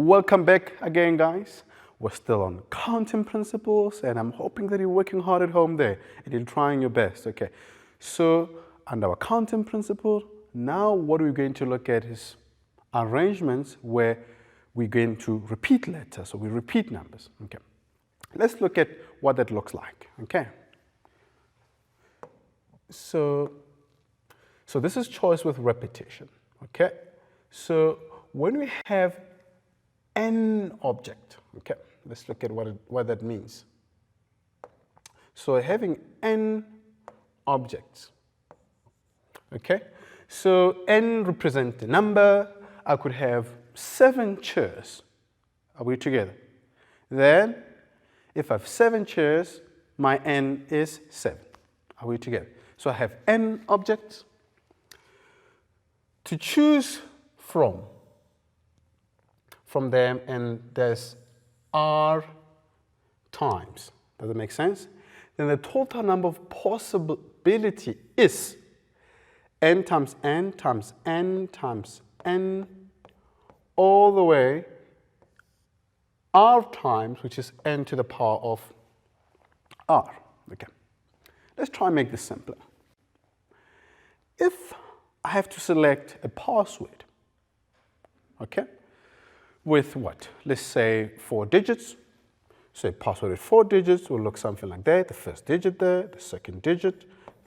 Welcome back again, guys. We're still on counting principles, and I'm hoping that you're working hard at home there and you're trying your best. Okay, so under our counting principle, now what we're going to look at is arrangements where we're going to repeat letters, so we repeat numbers. Okay, let's look at what that looks like. Okay, so this is choice with repetition. Okay, so when we have an object, okay, let's look at what that means. So having n objects, okay, so n represents a number. I could have 7 chairs. Are we together? Then if I have 7 chairs, my n is 7. Are we together? So I have n objects. To choose from them, and there's r times. Does that make sense? Then the total number of possibility is n times n times n times n all the way r times, which is n to the power of r. Okay. Let's try and make this simpler. If I have to select a password, okay, with what? Let's say 4 digits. So a password with 4 digits will look something like that. The first digit there, the second digit,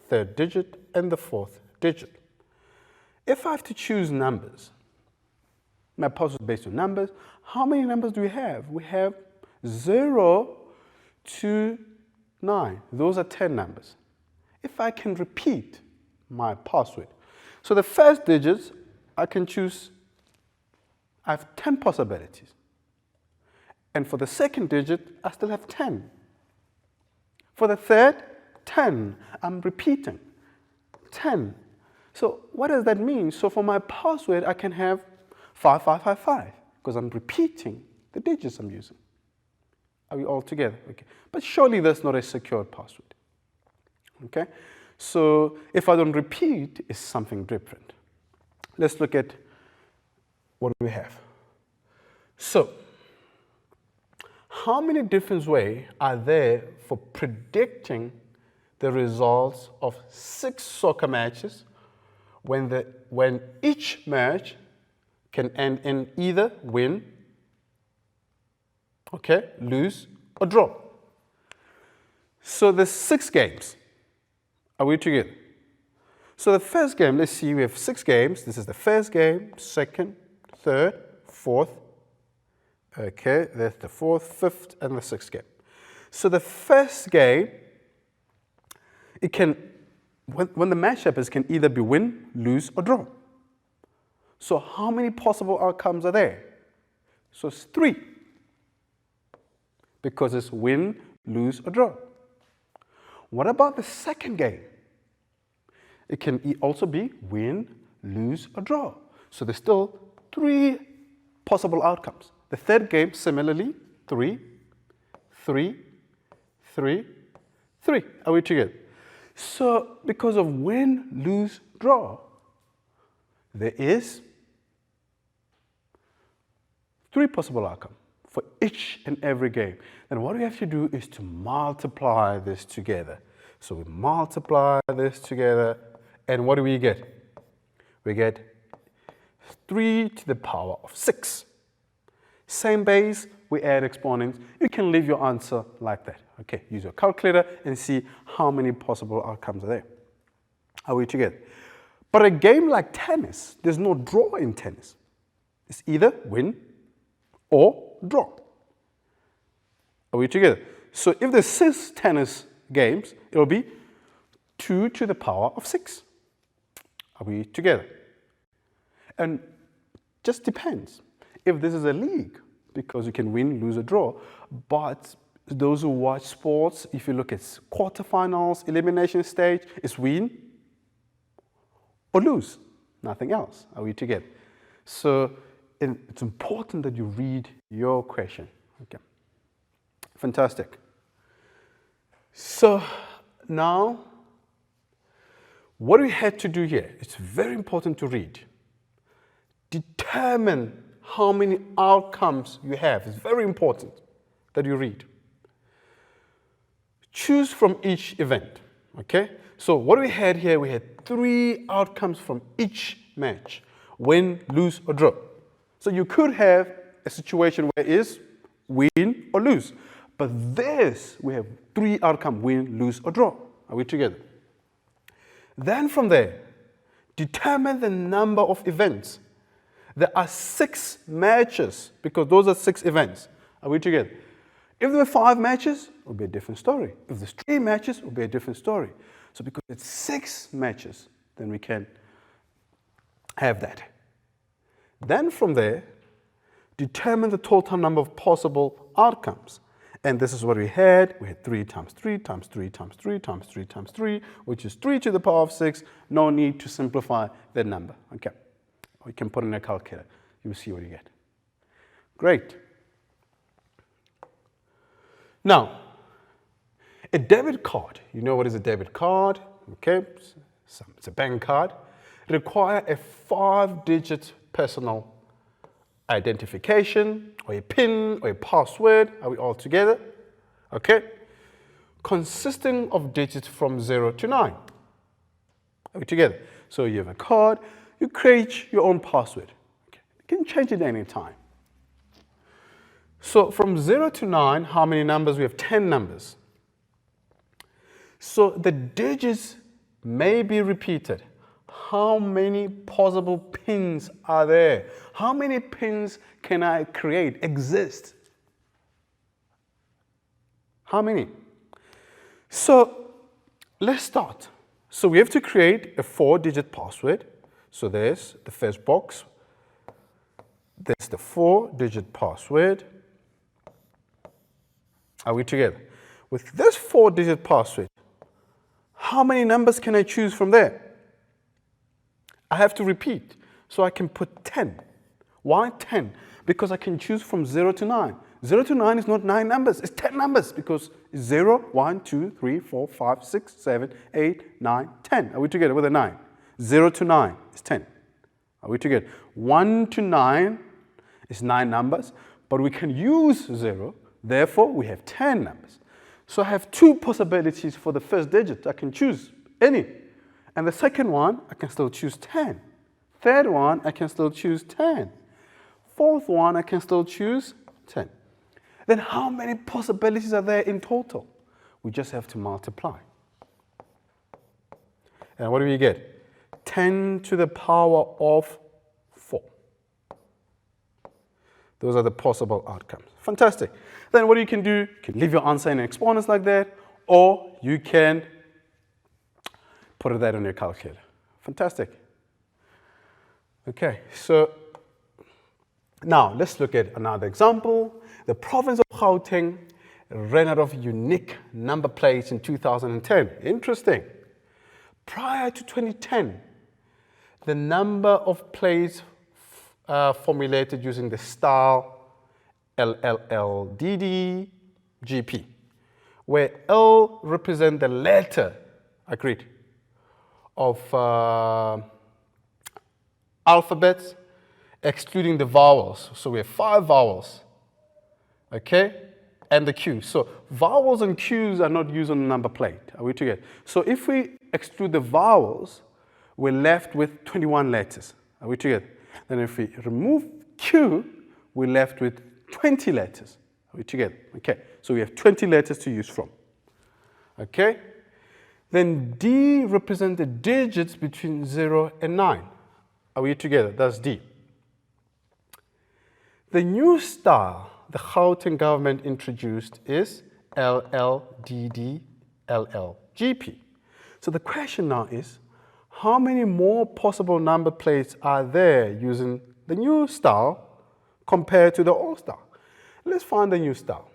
third digit, and the fourth digit. If I have to choose numbers, my password is based on numbers. How many numbers do we have? We have 0 to 9. Those are 10 numbers. If I can repeat my password, so the first digits, I can choose, I have 10 possibilities. And for the second digit, I still have 10. For the third, 10. I'm repeating, 10. So what does that mean? So for my password, I can have 5555 because I'm repeating the digits I'm using. Are we all together? Okay. But surely that's not a secured password. Okay? So if I don't repeat, it's something different. Let's look at what we have. So how many different ways are there for predicting the results of 6 soccer matches when each match can end in either win, okay, lose, or draw? So there's 6 games. Are we together? So the first game, let's see, we have 6 games. This is the first game, second, third, fourth. Okay, that's the 4th, 5th, and the 6th game. So the first game, it can, when the match happens, can either be win, lose, or draw. So how many possible outcomes are there? So it's 3. Because it's win, lose, or draw. What about the second game? It can also be win, lose, or draw. So there's still 3 possible outcomes. The third game, similarly, 3, 3, 3, 3. Are we together? So because of win, lose, draw, there is 3 possible outcomes for each and every game. And what we have to do is to multiply this together. So we multiply this together, and what do we get? We get 3 to the power of 6. Same base, we add exponents. You can leave your answer like that. Okay, use your calculator and see how many possible outcomes are there. Are we together? But a game like tennis, there's no draw in tennis. It's either win or draw. Are we together? So if there's 6 tennis games, it'll be 2 to the power of 6. Are we together? And just depends. If this is a league, because you can win, lose, or draw, but those who watch sports, if you look at quarterfinals, elimination stage, it's win or lose, nothing else. Are we together? So it's important that you read your question. Okay, fantastic. So now, what we had to do here, it's very important to read. Determine how many outcomes you have. It's very important that you read. Choose from each event, okay? So what we had here, we had 3 outcomes from each match: win, lose, or draw. So you could have a situation where it is win or lose. But this, we have 3 outcomes: win, lose, or draw. Are we together? Then from there, determine the number of events. There are 6 matches because those are 6 events. Are we together? If there were 5 matches, it would be a different story. If there's 3 matches, it would be a different story. So because it's 6 matches, then we can have that. Then from there, determine the total number of possible outcomes. And this is what we had. We had 3 times 3 times 3 times 3 times 3 times 3, which is 3 to the power of 6. No need to simplify that number. Okay. Or you can put in a calculator. You'll see what you get. Great. Now, a debit card. You know what is a debit card? Okay. It's a bank card. It requires a 5-digit personal identification, or a PIN, or a password. Are we all together? Okay. Consisting of digits from 0 to 9. Are we together? So you have a card, you create your own password. Okay. You can change it any time. So from 0 to 9, how many numbers? We have 10 numbers. So the digits may be repeated. How many possible pins are there? How many pins can I create, exist? How many? So let's start. So we have to create a 4-digit password. So there's the first box. There's the 4-digit password. Are we together? With this 4-digit password, how many numbers can I choose from there? I have to repeat. So I can put 10. Why 10? Because I can choose from 0 to 9. 0 to 9 is not 9 numbers, it's 10 numbers because it's 0, 1, 2, 3, 4, 5, 6, 7, 8, 9, 10. Are we together with a 9? 0 to 9 is 10. Are we together? 1 to 9 is 9 numbers, but we can use 0. Therefore, we have 10 numbers. So I have 2 possibilities for the first digit. I can choose any. And the second one, I can still choose 10. Third one, I can still choose 10. Fourth one, I can still choose 10. Then how many possibilities are there in total? We just have to multiply. And what do we get? 10 to the power of 4. Those are the possible outcomes. Fantastic. Then what you can do, you can leave your answer in exponents like that, or you can put that on your calculator. Fantastic. Okay, so now let's look at another example. The province of Gauteng ran out of unique number plates in 2010. Interesting. Prior to 2010, the number of plates formulated using the style LLLDD-GP, where L represents the letter, agreed, of alphabets, excluding the vowels. So we have 5 vowels, okay, and the Q. So vowels and Qs are not used on the number plate. Are we together? So if we exclude the vowels, we're left with 21 letters. Are we together? Then if we remove Q, we're left with 20 letters. Are we together? Okay, so we have 20 letters to use from. Okay? Then D represents the digits between 0 and 9. Are we together? That's D. The new style the Gauteng government introduced is LLDD-LLGP. So the question now is, how many more possible number plates are there using the new style compared to the old style? Let's find the new style.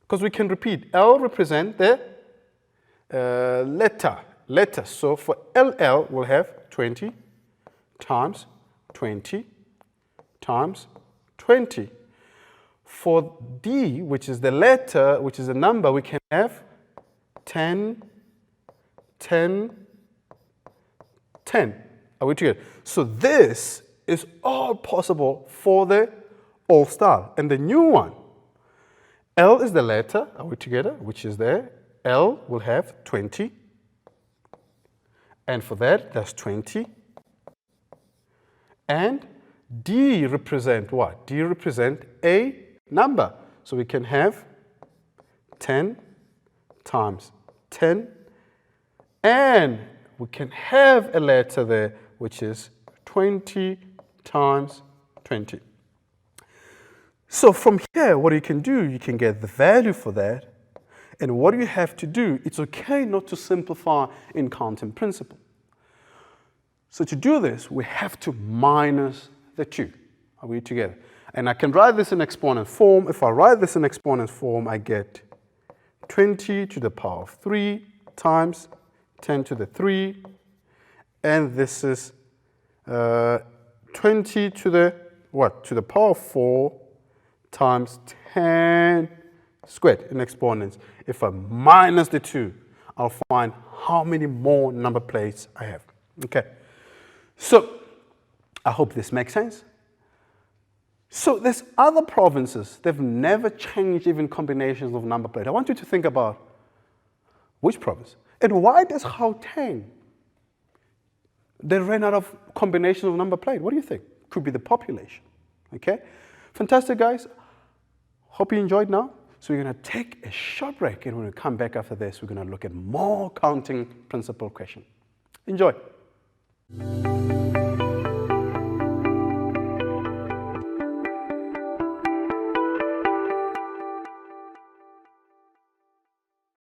Because we can repeat, L represents the letter. So for LL, we'll have 20 times 20 times 20. For D, which is the letter, which is a number, we can have 10, 10, 10. Are we together? So this is all possible for the old style. And the new one, L is the letter, are we together, which is there. L will have 20. And for that, that's 20. And D represent what? D represent a number. So we can have 10 times 10. And we can have a letter there, which is 20 times 20. So from here, what you can do, you can get the value for that. And what you have to do, it's okay not to simplify in counting principle. So to do this, we have to minus the 2. Are we together? And I can write this in exponent form. If I write this in exponent form, I get 20 to the power of 3 times 10 to the 3. And this is 20 to the, what? To the power of 4 times 10 squared in exponents. If I minus the 2, I'll find how many more number plates I have. Okay. So I hope this makes sense. So there's other provinces, they've never changed even combinations of number plate. I want you to think about which province. And why does Gauteng, they ran out of combinations of number plate? What do you think? Could be the population. Okay? Fantastic, guys. Hope you enjoyed now. So we're going to take a short break, and when we come back after this, we're going to look at more counting principle questions. Enjoy.